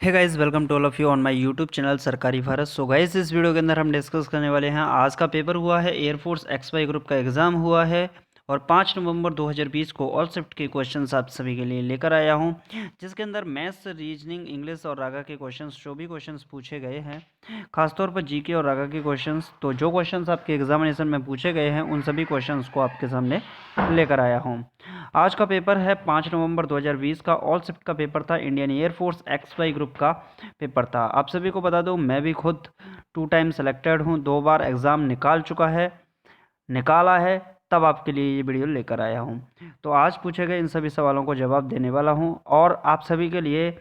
Hey guys, welcome to all of you on my YouTube channel Sarkari Bharat. So guys, इस video के अंदर हम discuss करने वाले हैं आज का पेपर हुआ है एयरफोर्स XY ग्रुप का एग्ज़ाम हुआ है और 5 नवंबर 2020 को ऑल शिफ्ट के क्वेश्चंस आप सभी के लिए लेकर आया हूं, जिसके अंदर मैथ्स, रीजनिंग, इंग्लिश और रागा के क्वेश्चंस जो भी क्वेश्चंस पूछे गए हैं, खासतौर पर जीके और रागा के क्वेश्चंस, तो जो क्वेश्चंस आपके एग्जामिनेशन में पूछे गए हैं उन सभी क्वेश्चंस को आपके सामने लेकर आया हूँ। आज का पेपर है 5 नवंबर 2020 का ऑल शिफ्ट का पेपर था, इंडियन एयरफोर्स XY ग्रुप का पेपर था। आप सभी को बता दूं, मैं भी खुद 2 टाइम सेलेक्टेड हूं, 2 बार एग्ज़ाम निकाला है, तब आपके लिए ये वीडियो लेकर आया हूं। तो आज पूछे गए इन सभी सवालों को जवाब देने वाला हूं और आप सभी के लिए,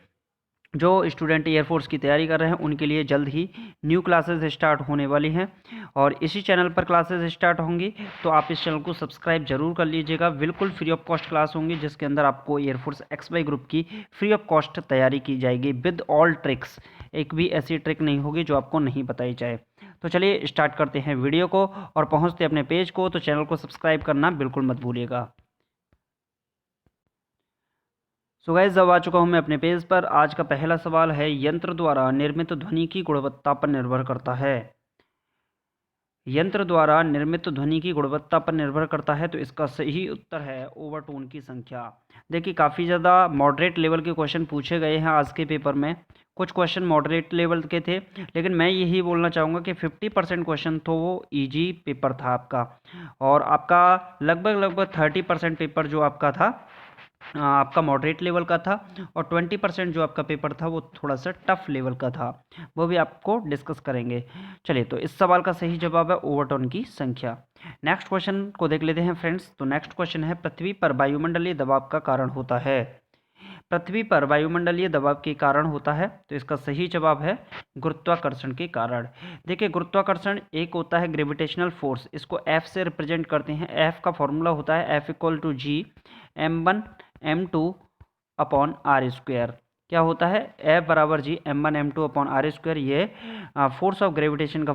जो स्टूडेंट एयरफोर्स की तैयारी कर रहे हैं उनके लिए जल्द ही न्यू क्लासेस स्टार्ट होने वाली हैं और इसी चैनल पर क्लासेस स्टार्ट होंगी। तो आप इस चैनल को सब्सक्राइब जरूर कर लीजिएगा। बिल्कुल फ्री ऑफ कॉस्ट क्लास होंगी, जिसके अंदर आपको एयरफोर्स XY ग्रुप की फ्री ऑफ कॉस्ट तैयारी की जाएगी विद ऑल ट्रिक्स। एक भी ऐसी ट्रिक नहीं होगी जो आपको नहीं बताई जाए। तो चलिए स्टार्ट करते हैं वीडियो को और पहुँचते अपने पेज को। तो चैनल को सब्सक्राइब करना बिल्कुल मत भूलिएगा। सो गाइस, अब आ चुका हूं मैं अपने पेज पर। आज का पहला सवाल है, यंत्र द्वारा निर्मित ध्वनि की गुणवत्ता पर निर्भर करता है। यंत्र द्वारा निर्मित ध्वनि की गुणवत्ता पर निर्भर करता है, तो इसका सही उत्तर है ओवरटोन की संख्या। देखिए, काफ़ी ज़्यादा मॉडरेट लेवल के क्वेश्चन पूछे गए हैं आज के पेपर में। कुछ क्वेश्चन मॉडरेट लेवल के थे, लेकिन मैं यही बोलना चाहूँगा कि 50% क्वेश्चन तो वो ईजी पेपर था आपका, और आपका लगभग 30% पेपर जो आपका था, आपका मॉडरेट लेवल का था, और 20% जो आपका पेपर था वो थोड़ा सा टफ लेवल का था। वो भी आपको डिस्कस करेंगे। चलिए, तो इस सवाल का सही जवाब है ओवरटोन की संख्या। नेक्स्ट क्वेश्चन को देख लेते हैं फ्रेंड्स। तो नेक्स्ट क्वेश्चन है, पृथ्वी पर वायुमंडलीय दबाव का कारण होता है। पृथ्वी पर वायुमंडलीय दबाव के कारण होता है, तो इसका सही जवाब है गुरुत्वाकर्षण के कारण। देखिए, गुरुत्वाकर्षण एक होता है ग्रेविटेशनल फोर्स, इसको F से रिप्रेजेंट करते हैं। F का फॉर्मूला होता है F=G m1m2/r²। क्या होता है? F बराबर G m1m2/r²। ये फोर्स ऑफ ग्रेविटेशन का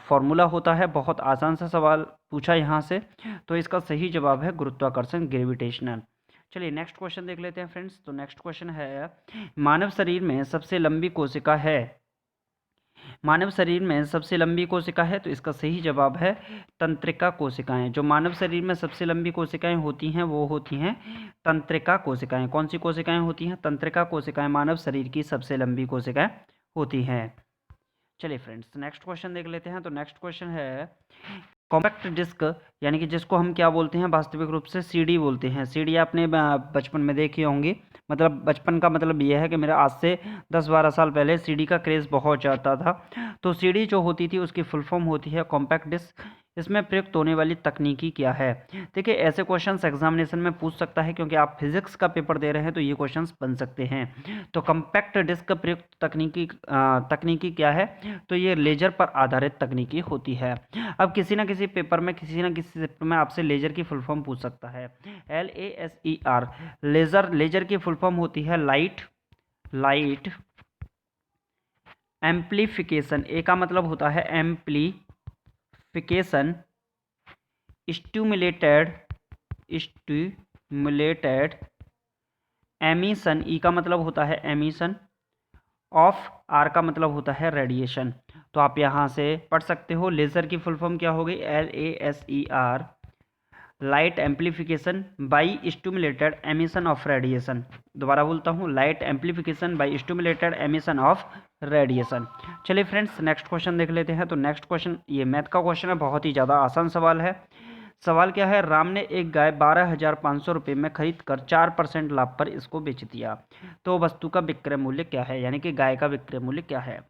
फॉर्मूला होता है। बहुत आसान सा सवाल पूछा यहाँ से, तो इसका सही जवाब है गुरुत्वाकर्षण, ग्रेविटेशनल। चलिए नेक्स्ट क्वेश्चन देख लेते हैं फ्रेंड्स। तो नेक्स्ट क्वेश्चन है, मानव शरीर में सबसे लंबी कोशिका है। मानव शरीर में सबसे लंबी कोशिका है, तो इसका सही जवाब है तंत्रिका कोशिकाएं। जो मानव शरीर में सबसे लंबी कोशिकाएं होती हैं वो होती हैं तंत्रिका कोशिकाएं। कौन सी कोशिकाएं होती हैं? तंत्रिका कोशिकाएं मानव शरीर की सबसे लंबी कोशिकाएं होती हैं। चलिए फ्रेंड्स, नेक्स्ट क्वेश्चन देख लेते हैं। तो नेक्स्ट क्वेश्चन है, कॉम्पैक्ट डिस्क, यानी कि जिसको हम क्या बोलते हैं, वास्तविक रूप से सीडी बोलते हैं। सीडी आपने बचपन में देखी होंगी। मतलब बचपन का मतलब यह है कि मेरा आज से 10-12 साल पहले सीडी का क्रेज़ बहुत ज़्यादा था। तो सीडी जो होती थी उसकी फुल फॉर्म होती है कॉम्पैक्ट डिस्क। इसमें प्रयुक्त होने वाली तकनीकी क्या है? देखिए, ऐसे क्वेश्चंस एग्जामिनेशन में पूछ सकता है, क्योंकि आप फिजिक्स का पेपर दे रहे हैं तो ये क्वेश्चंस बन सकते हैं। तो कॉम्पैक्ट डिस्क का प्रयुक्त तकनीकी क्या है? तो ये लेजर पर आधारित तकनीकी होती है। अब किसी ना किसी पेपर में, किसी ना किसी पेपर में आपसे लेजर की फुल फॉर्म पूछ सकता है। LASER, laser. लेजर की फुल फॉर्म होती है लाइट एम्प्लीफिकेशन। ए का मतलब होता है एम्प्लीफिकेशन, स्टिमुलेटेड एमिशन। ई का मतलब होता है एमिशन ऑफ। आर का मतलब होता है रेडिएशन। तो आप यहाँ से पढ़ सकते हो, लेज़र की फुल फॉर्म क्या हो गई? LASER, light amplification by stimulated emission of radiation. दोबारा बोलता हूँ, light amplification by stimulated emission of radiation. चलिए फ्रेंड्स, नेक्स्ट क्वेश्चन देख लेते हैं। तो नेक्स्ट क्वेश्चन ये मैथ का क्वेश्चन है, बहुत ही ज़्यादा आसान सवाल है। सवाल क्या है, राम ने एक गाय 12,500 रुपये में खरीद कर 4% लाभ पर इसको बेच दिया, तो वस्तु का विक्रय मूल्य क्या है? यानी कि गाय का विक्रय मूल्य क्या है?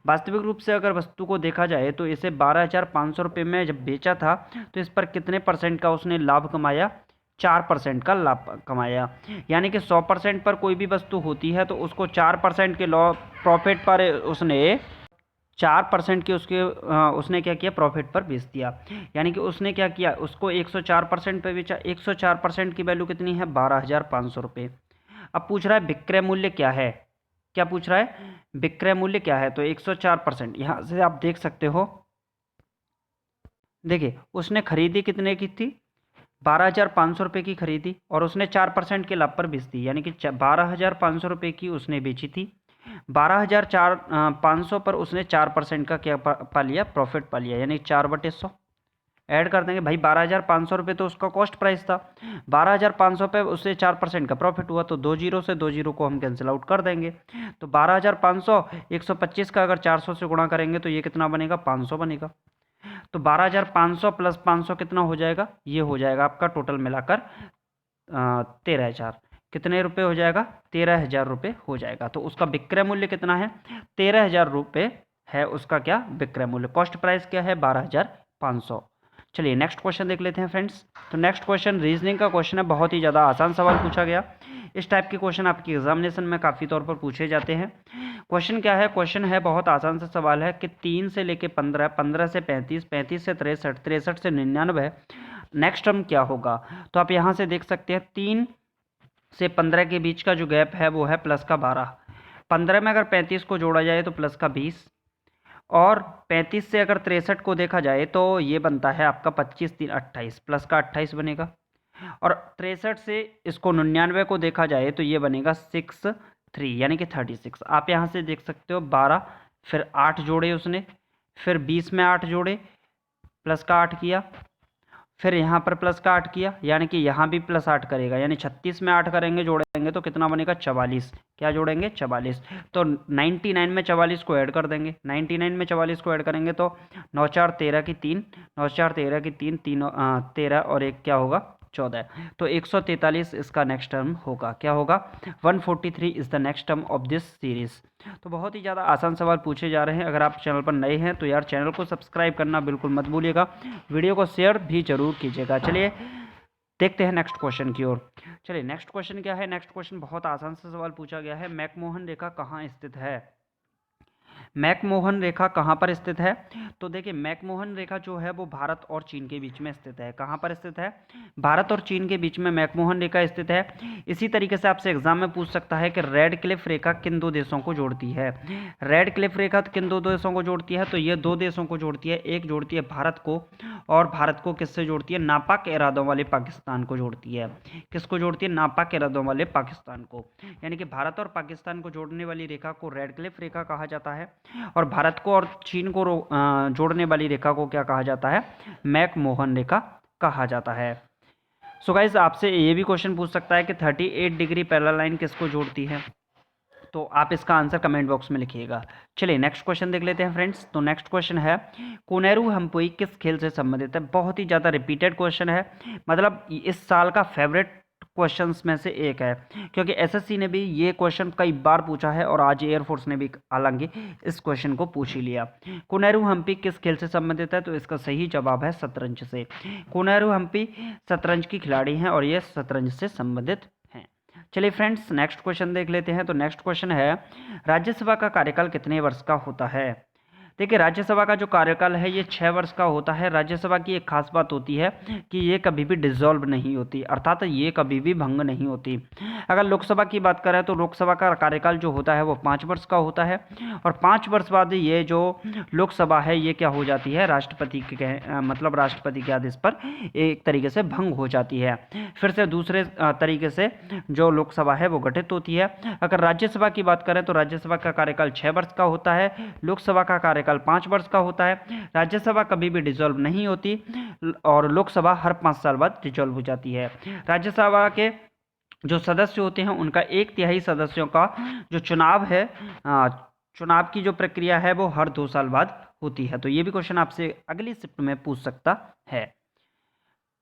वास्तविक रूप से अगर वस्तु को देखा जाए तो इसे 12,500 रुपये में जब बेचा था, तो इस पर कितने परसेंट का उसने लाभ कमाया? 4% का लाभ कमाया। यानी कि 100% पर कोई भी वस्तु होती है तो उसको 4% के लॉ प्रॉफिट पर उसने 4% के उसने क्या किया? प्रॉफिट पर बेच दिया। यानी कि उसने क्या किया? उसको 104% पे बेचा। 104% की वैल्यू कितनी है? 12,500 रुपये। अब पूछ रहा है विक्रय मूल्य क्या है? क्या पूछ रहा है? विक्रय मूल्य क्या है? तो 104%। यहाँ से आप देख सकते हो, देखिए उसने खरीदी कितने की थी? 12,500 रुपये की खरीदी, और उसने 4% के लाभ पर बेच दी। यानी कि 12,500 रुपये की उसने बेची थी, 12,500 पर उसने 4% का क्या पा लिया, प्रॉफिट पा लिया, यानी 4/100 ऐड कर देंगे भाई। 12,500 रुपये तो उसका कॉस्ट प्राइस था, 12,500 पे उससे 4% का प्रॉफिट हुआ, तो 2 जीरो से 2 जीरो को हम कैंसिल आउट कर देंगे। तो 12,500 125 का अगर 400 से गुणा करेंगे तो ये कितना बनेगा, 500 बनेगा। तो 12,500 प्लस 500 कितना हो जाएगा, ये हो जाएगा आपका टोटल मिलाकर 13,000। कितने रुपए हो जाएगा, 13,000 रुपये हो जाएगा। तो उसका विक्रय मूल्य कितना है, 13,000 रुपये है उसका क्या विक्रय मूल्य। कॉस्ट प्राइस क्या है, 12,500। चलिए नेक्स्ट क्वेश्चन देख लेते हैं फ्रेंड्स। तो नेक्स्ट क्वेश्चन रीजनिंग का क्वेश्चन है, बहुत ही ज़्यादा आसान सवाल पूछा गया। इस टाइप के क्वेश्चन आपकी एग्जामिनेशन में काफ़ी तौर पर पूछे जाते हैं। क्वेश्चन क्या है, क्वेश्चन है बहुत आसान सा सवाल है कि 3 से लेके 15, 15 से 35, 35 से 63, 63 से 99 नेक्स्ट टर्म क्या होगा। तो आप यहाँ से देख सकते हैं 3 से 15 के बीच का जो गैप है वो है प्लस का 12, 15 में अगर 35 को जोड़ा जाए तो प्लस का 20, और 35 से अगर 63 को देखा जाए तो ये बनता है आपका 25 3 28, प्लस का 28 बनेगा। और 63 से इसको 99 को देखा जाए तो ये बनेगा 63 यानी कि 36। आप यहाँ से देख सकते हो 12 फिर 8 जोड़े उसने, फिर 20 में 8 जोड़े, प्लस का 8 किया, फिर यहाँ पर प्लस का 8 किया, यानी कि यहाँ भी प्लस 8 करेगा, यानी 36 में 8 करेंगे जोड़ेंगे तो कितना बनेगा, 44। क्या जोड़ेंगे, 44। तो 99 में 44 को ऐड कर देंगे, 99 में 44 को ऐड करेंगे तो 9 4 13 की 3, 9 4 13 की 3, 13 और 1 क्या होगा, 14। तो 143 इसका नेक्स्ट टर्म होगा। क्या होगा, 143 is the next term of this series. तो बहुत ही ज़्यादा आसान सवाल पूछे जा रहे हैं। अगर आप चैनल पर नए हैं तो यार चैनल को सब्सक्राइब करना बिल्कुल मत भूलिएगा, वीडियो को शेयर भी जरूर कीजिएगा। चलिए देखते हैं नेक्स्ट क्वेश्चन की ओर। चलिए नेक्स्ट क्वेश्चन क्या है, नेक्स्ट क्वेश्चन बहुत आसान सा सवाल पूछा गया है। मैकमोहन रेखा कहाँ स्थित है, मैकमोहन रेखा कहाँ पर स्थित है। तो देखिए मैकमोहन रेखा जो है वो भारत और चीन के बीच में स्थित है। कहाँ पर स्थित है, भारत और चीन के बीच में मैकमोहन रेखा स्थित है। इसी तरीके से आपसे एग्जाम में पूछ सकता है कि रेड क्लिफ रेखा किन दो देशों को जोड़ती है। रेड क्लिफ रेखा किन दो देशों को जोड़ती है, तो ये 2 देशों को जोड़ती है। एक जोड़ती है भारत को, और भारत को किससे जोड़ती है, नापाक इरादों वाले पाकिस्तान को जोड़ती है। किसको जोड़ती है, नापाक इरादों वाले पाकिस्तान को। यानी कि भारत और पाकिस्तान को जोड़ने वाली रेखा को रेड क्लिफ रेखा कहा जाता है, और भारत को और चीन को जोड़ने वाली रेखा को क्या कहा जाता है, मैकमोहन रेखा कहा जाता है। सो गाइस आपसे ये भी क्वेश्चन पूछ सकता है कि 38 डिग्री पैरेलल लाइन किसको जोड़ती है, तो आप इसका आंसर कमेंट बॉक्स में लिखिएगा। चलिए नेक्स्ट क्वेश्चन देख लेते हैं फ्रेंड्स। तो नेक्स्ट क्वेश्चन है, कोनेरू हम्पोई किस खेल से संबंधित है। बहुत ही ज़्यादा रिपीटेड क्वेश्चन है, मतलब इस साल का फेवरेट क्वेश्चंस में से एक है, क्योंकि एसएससी ने भी ये क्वेश्चन कई बार पूछा है और आज एयरफोर्स ने भी हालांकि इस क्वेश्चन को पूछ ही लिया। कोनेरू हम्पी किस खेल से संबंधित है, तो इसका सही जवाब है शतरंज से। कोनेरू हम्पी शतरंज की खिलाड़ी हैं और ये शतरंज से संबंधित हैं। चलिए फ्रेंड्स नेक्स्ट क्वेश्चन देख लेते हैं। तो नेक्स्ट क्वेश्चन है, राज्यसभा का कार्यकाल कितने वर्ष का होता है। देखिए राज्यसभा का जो कार्यकाल है ये 6 वर्ष का होता है। राज्यसभा की एक खास बात होती है कि ये कभी भी डिसॉल्व नहीं होती, अर्थात ये कभी भी भंग नहीं होती। अगर लोकसभा की बात करें तो लोकसभा का कार्यकाल जो होता है वो 5 वर्ष का होता है, और 5 वर्ष बाद ये जो लोकसभा है ये क्या हो जाती है, राष्ट्रपति के मतलब राष्ट्रपति के आदेश पर एक तरीके से भंग हो जाती है। फिर से दूसरे तरीके से जो लोकसभा है वो गठित होती है। अगर राज्यसभा की बात करें तो राज्यसभा का कार्यकाल 6 वर्ष का होता है, लोकसभा का कार्यकाल 5 वर्ष का होता है। राज्यसभा कभी भी डिसॉल्व नहीं होती और लोकसभा हर 5 साल बाद डिसॉल्व हो जाती है। राज्यसभा के जो सदस्य होते हैं उनका 1/3 सदस्यों का जो चुनाव है, चुनाव की जो प्रक्रिया है वो हर 2 साल बाद होती है। तो ये भी क्वेश्चन आपसे अगली शिफ्ट में पूछ सकता है।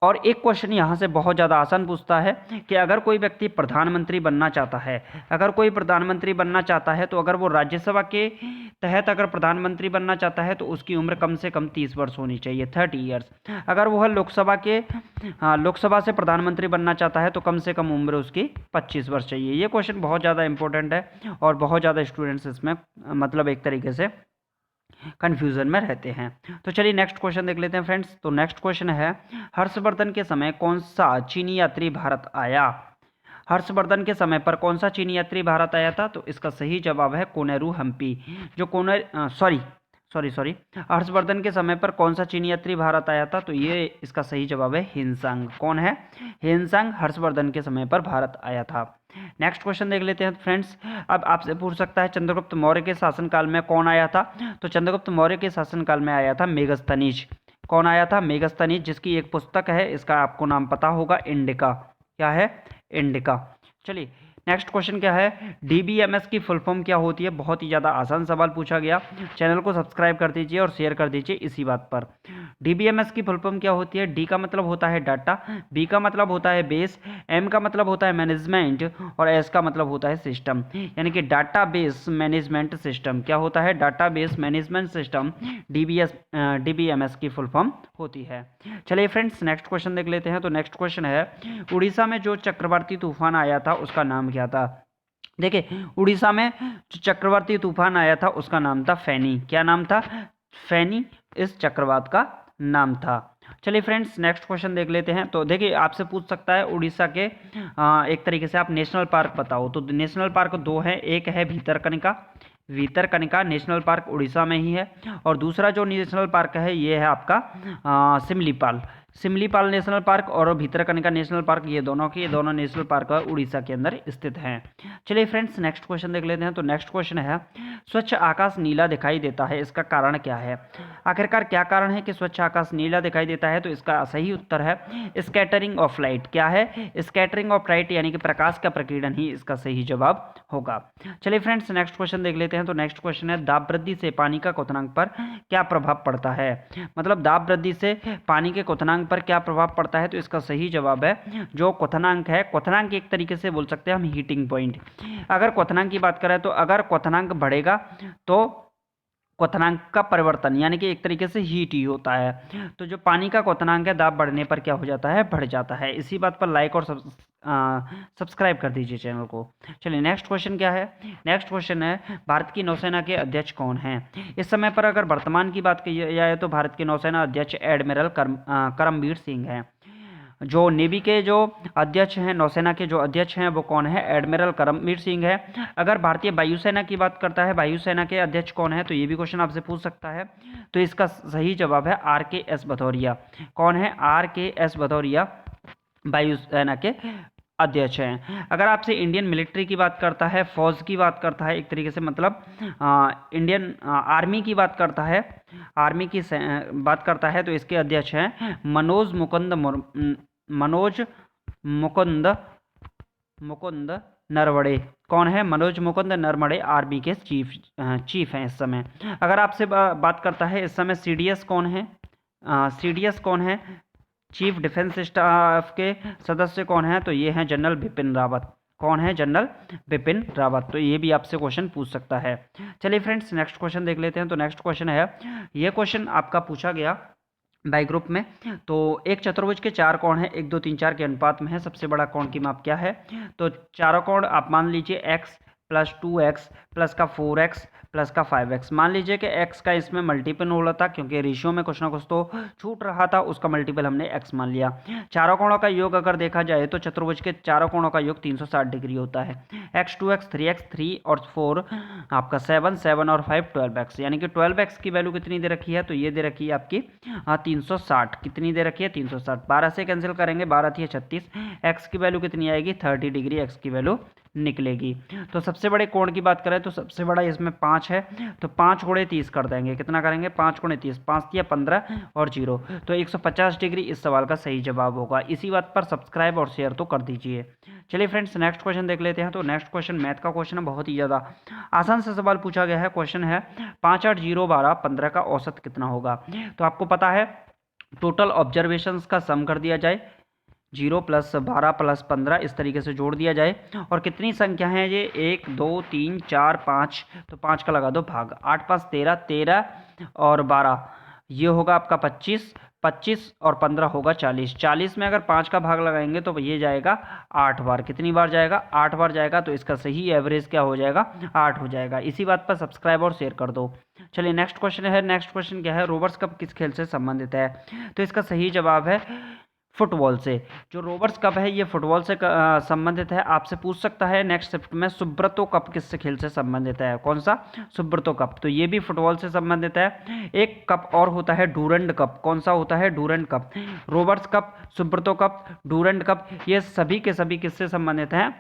और एक क्वेश्चन यहाँ से बहुत ज़्यादा आसान पूछता है कि अगर कोई व्यक्ति प्रधानमंत्री बनना चाहता है, अगर कोई प्रधानमंत्री बनना चाहता है तो अगर वो राज्यसभा के तहत अगर प्रधानमंत्री बनना चाहता है तो उसकी उम्र कम से कम 30 वर्ष होनी चाहिए, 30 ईयर्स। अगर वह लोकसभा से प्रधानमंत्री बनना चाहता है तो कम से कम उम्र उसकी 25 वर्ष चाहिए। ये क्वेश्चन बहुत ज़्यादा इंपॉर्टेंट है और बहुत ज़्यादा स्टूडेंट्स इसमें मतलब एक तरीके से कंफ्यूजन में रहते हैं। तो चलिए नेक्स्ट क्वेश्चन देख लेते हैं फ्रेंड्स। तो नेक्स्ट क्वेश्चन है, हर्षवर्धन के समय कौन सा चीनी यात्री भारत आया। हर्षवर्धन के समय पर कौन सा चीनी यात्री भारत आया था, तो इसका सही जवाब है कोनेरू हम्पी। जो सॉरी हर्षवर्धन के समय पर कौन सा चीनी यात्री भारत आया था? तो ये इसका सही जवाब है हिनसांग। कौन है? हिनसांग हर्षवर्धन के समय पर भारत आया था। नेक्स्ट क्वेश्चन देख लेते हैं फ्रेंड्स। अब आपसे पूछ सकता है चंद्रगुप्त मौर्य के शासनकाल में कौन आया था? तो चंद्रगुप्त मौर्य के शासनकाल में आया था मेगस्थनीज। कौन आया था? मेगस्थनीज, जिसकी एक पुस्तक है, इसका आपको नाम पता होगा, इंडिका। क्या है? इंडिका। चलिए नेक्स्ट क्वेश्चन क्या है? डीबीएमएस की फुल फॉर्म क्या होती है? बहुत ही ज़्यादा आसान सवाल पूछा गया। चैनल को सब्सक्राइब कर दीजिए और शेयर कर दीजिए इसी बात पर। डीबीएमएस की फुल फॉर्म क्या होती है? डी का मतलब होता है डाटा, बी का मतलब होता है बेस, एम का मतलब होता है मैनेजमेंट और एस का मतलब होता है सिस्टम। यानी कि डाटा बेस मैनेजमेंट सिस्टम। क्या होता है? Data base management system DBMS की फुल फॉर्म होती है। चलिए फ्रेंड्स नेक्स्ट क्वेश्चन देख लेते हैं। तो नेक्स्ट क्वेश्चन है, उड़ीसा में जो चक्रवाती तूफान आया था उसका नाम क्या था? देखिए उड़ीसा में जो चक्रवाती तूफान आया था उसका नाम था फैनी। क्या नाम था? फैनी इस चक्रवात का नाम था। चलिए फ्रेंड्स नेक्स्ट क्वेश्चन देख लेते हैं। तो देखिए आपसे पूछ सकता है उड़ीसा के एक तरीके से आप नेशनल पार्क बताओ। तो नेशनल पार्क दो हैं, एक है भितरकनिका नेशनल पार्क उड़ीसा में ही है, और दूसरा जो नेशनल पार्क है ये है आपका सिमलीपाल नेशनल पार्क और भितरकनिका नेशनल पार्क। ये दोनों नेशनल पार्क उड़ीसा के अंदर स्थित हैं। चलिए फ्रेंड्स नेक्स्ट क्वेश्चन देख लेते हैं। तो नेक्स्ट क्वेश्चन है, स्वच्छ आकाश नीला दिखाई देता है, इसका कारण क्या है? आखिरकार क्या कारण है कि स्वच्छ आकाश नीला दिखाई देता है? तो इसका सही उत्तर है स्कैटरिंग ऑफ लाइट। क्या है? स्कैटरिंग ऑफ लाइट, यानी कि प्रकाश का प्रकीर्णन ही इसका सही जवाब होगा। चलिए फ्रेंड्स नेक्स्ट क्वेश्चन देख लेते हैं। तो नेक्स्ट क्वेश्चन है, दाब वृद्धि से पानी का क्वथनांक पर क्या प्रभाव पड़ता है? मतलब दाब वृद्धि से पानी के क्वथनांक पर क्या प्रभाव पड़ता है? तो इसका सही जवाब है जो क्वथनांक है, क्वथनांक एक तरीके से बोल सकते हैं हम हीटिंग पॉइंट। अगर क्वथनांक की बात करें तो अगर क्वथनांक बढ़ेगा तो क्वथनांक का परिवर्तन यानी कि एक तरीके से हीट ही होता है। तो जो पानी का क्वथनांक है दाब बढ़ने पर क्या हो जाता है? बढ़ जाता है। इसी बात पर लाइक और सब्सक्राइब कर दीजिए चैनल को। चलिए नेक्स्ट क्वेश्चन क्या है? नेक्स्ट क्वेश्चन है, भारत की नौसेना के अध्यक्ष कौन हैं? इस समय पर अगर वर्तमान की बात की जाए तो भारत के नौसेना अध्यक्ष एडमिरल करमबीर सिंह हैं। जो नेवी के जो अध्यक्ष हैं, नौसेना के जो अध्यक्ष हैं वो कौन है? एडमिरल करमबीर सिंह है। अगर भारतीय वायुसेना की बात करता है, वायुसेना के अध्यक्ष कौन है? तो ये भी क्वेश्चन आपसे पूछ सकता है। तो इसका सही जवाब है RKS भदौरिया। कौन है? RKS भदौरिया वायुसेना के अध्यक्ष हैं। अगर आपसे इंडियन मिलिट्री की बात करता है, फौज की बात करता है, एक तरीके से मतलब इंडियन आर्मी की बात करता है, आर्मी की बात करता है, तो इसके अध्यक्ष हैं मनोज मुकुंद नरवणे। कौन है? मनोज मुकुंद नरवणे आर्मी के चीफ हैं इस समय। अगर आपसे बात करता है इस समय CDS कौन है? CDS कौन है? चीफ डिफेंस स्टाफ के सदस्य कौन है? तो ये हैं जनरल बिपिन रावत। कौन है? जनरल बिपिन रावत। तो ये भी आपसे क्वेश्चन पूछ सकता है। चलिए फ्रेंड्स नेक्स्ट क्वेश्चन देख लेते हैं। तो नेक्स्ट क्वेश्चन है, ये क्वेश्चन आपका पूछा गया बाई ग्रुप में। तो एक चतुर्भुज के चार कोण हैं, 1 2 3 4 के अनुपात में है। सबसे बड़ा कोण की माप क्या है? तो चारों कोण आप मान लीजिए x प्लस 2x प्लस का 4x प्लस का 5x। मान लीजिए कि x का इसमें मल्टीपल हो रहा था, क्योंकि रेशियो में कुछ ना कुछ तो छूट रहा था, उसका मल्टीपल हमने x मान लिया। चारों कोणों का योग अगर देखा जाए तो चतुर्भुज के चारों कोणों का योग 360 डिग्री होता है। x 2x 3x 3 और 4 आपका 7 7 और 5 12x, यानी कि 12x की वैल्यू कितनी दे रखी है? तो ये दे रखी है आपकी 360। कितनी दे रखी है? 360। 12 से कैंसिल करेंगे, 12 थी 36। x की वैल्यू कितनी आएगी? 30 डिग्री x की वैल्यू निकलेगी। तो सबसे बड़े कोण की बात करें तो सबसे बड़ा इसमें 5 है, तो 5 गुणे 30 कर देंगे। कितना करेंगे? 5 गुणे 30, 5 दिया 15 और 0, तो 150 डिग्री इस सवाल का सही जवाब होगा। इसी बात पर सब्सक्राइब और शेयर तो कर दीजिए। चलिए फ्रेंड्स नेक्स्ट क्वेश्चन देख लेते हैं। तो नेक्स्ट क्वेश्चन मैथ का क्वेश्चन है, बहुत ही ज़्यादा आसान सा सवाल पूछा गया है। क्वेश्चन है 5 8 0 12 15 का औसत कितना होगा? तो आपको पता है टोटल ऑब्जर्वेशंस का सम कर दिया जाए, 0 प्लस 12 प्लस 15 इस तरीके से जोड़ दिया जाए, और कितनी संख्या है ये? 1 2 3 4 5, तो 5 का लगा दो भाग, 8 5 13, 13 और 12 ये होगा आपका 25, 25 और 15 होगा 40। 40 में अगर 5 का भाग लगाएंगे तो ये जाएगा 8 बार। कितनी बार जाएगा? 8 बार जाएगा। तो इसका सही एवरेज क्या हो जाएगा? 8 हो जाएगा। इसी बात पर सब्सक्राइब और शेयर कर दो। चलिए नेक्स्ट क्वेश्चन है। नेक्स्ट क्वेश्चन क्या है? रोवर्स कप किस खेल से संबंधित है? तो इसका सही जवाब है फुटबॉल से। जो रोवर्स कप है ये फुटबॉल से संबंधित है। आपसे पूछ सकता है नेक्स्ट शिफ्ट में सुब्रतो कप किस खेल से संबंधित है? कौन सा? सुब्रतो कप। तो ये भी फुटबॉल से संबंधित है। एक कप और होता है डूरंड कप। कौन सा होता है? Durand cup. Rovers cup, Subroto cup, Durand cup, ये सभी के सभी किससे संबंधित हैं?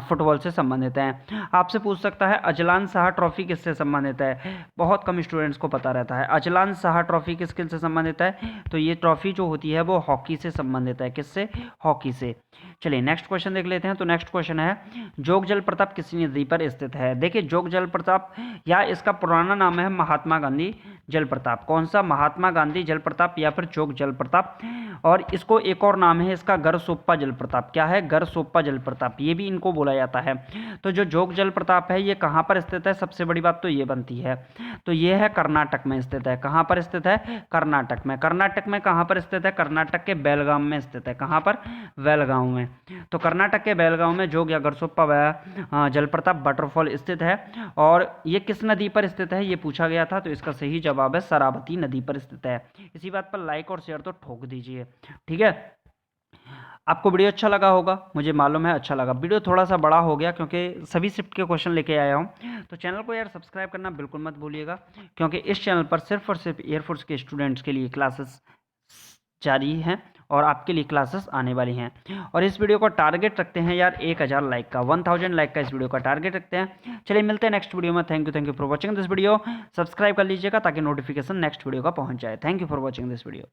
फुटबॉल से संबंधित हैं। आपसे पूछ सकता है अजलान शाह ट्रॉफी किससे संबंधित है? बहुत कम स्टूडेंट्स को पता रहता है। अजलान शाह ट्रॉफी किस खेल से संबंधित है? तो ये ट्रॉफी जो होती है वो हॉकी से संबंधित है। किससे? हॉकी से। चलिए नेक्स्ट क्वेश्चन देख लेते हैं। तो नेक्स्ट क्वेश्चन है जोग जलप्रपात किस नदी पर स्थित है? देखिए जोग जलप्रपात या इसका पुराना नाम है महात्मा गांधी जलप्रपात। कौन सा? महात्मा गांधी जलप्रपात या फिर जोग जलप्रपात। और इसको एक और नाम है इसका गरसोप्पा जलप्रपात। क्या है? गरसोप्पा जलप्रपात, ये भी इनको बोला जाता है। तो जो जोग जलप्रपात है ये कहाँ पर स्थित है? सबसे बड़ी बात तो ये बनती है, तो ये है कर्नाटक में स्थित है। कहाँ पर स्थित है? कर्नाटक में। कर्नाटक में कहाँ पर स्थित है? कर्नाटक के बेलगाम में स्थित है। कहाँ पर? बेलगांव में। तो कर्नाटक के बेलगांव में जोग या गरसोप्पा जलप्रपात वाटरफॉल स्थित है। और ये किस नदी पर स्थित है ये पूछा गया था, तो इसका सही जवाब है शरावती नदी पर स्थित है। इसी बात पर लाइक और शेयर तो ठोक दीजिए, ठीक है। आपको वीडियो अच्छा लगा होगा, मुझे मालूम है अच्छा लगा। वीडियो थोड़ा सा बड़ा हो गया क्योंकि सभी शिफ्ट के क्वेश्चन लेके आया हूँ। तो चैनल को यार सब्सक्राइब करना बिल्कुल मत भूलिएगा, क्योंकि इस चैनल पर सिर्फ और सिर्फ एयरफोर्स के स्टूडेंट्स के लिए क्लासेस जारी हैं और आपके लिए क्लासेस आने वाली हैं। और इस वीडियो का टारगेट रखते हैं यार 1000 लाइक का, 1000 लाइक का इस वीडियो का टारगेट रखते हैं। चलिए मिलते हैं नेक्स्ट वीडियो में। Thank you for watching this video. Subscribe कर लीजिएगा ताकि नोटिफिकेशन नेक्स्ट वीडियो का पहुंच जाए। Thank you for watching this video.